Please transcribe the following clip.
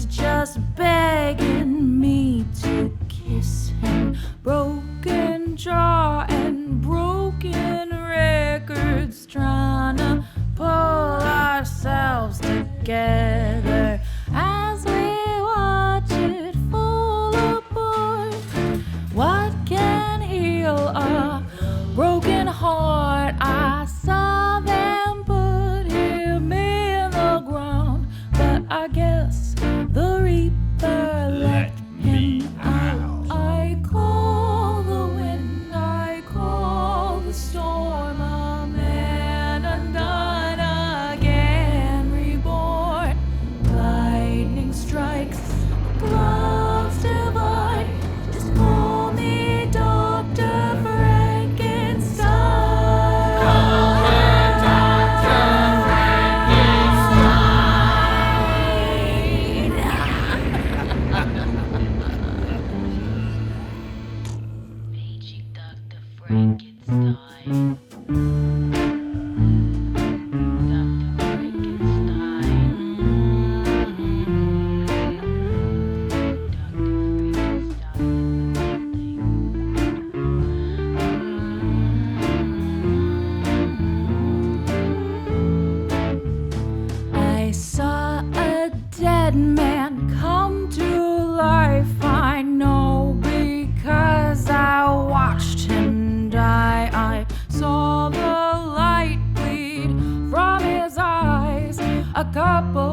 was just begging me to kiss him. Broken jaw and broken records, trying to pull ourselves together as we watch it fall apart. What can heal a broken heart? I saw them put him in the ground, but I guess the Reaper let him out. I call the wind, I call the storm, a man undone, again reborn. Lightning strikes, clouds divide. Just call me Dr. Frankenstein. Call her Dr. Frankenstein. Paging Dr. Frankenstein. I saw a dead man come to life. I know because I watched him die. I saw the light bleed from his eyes. A couple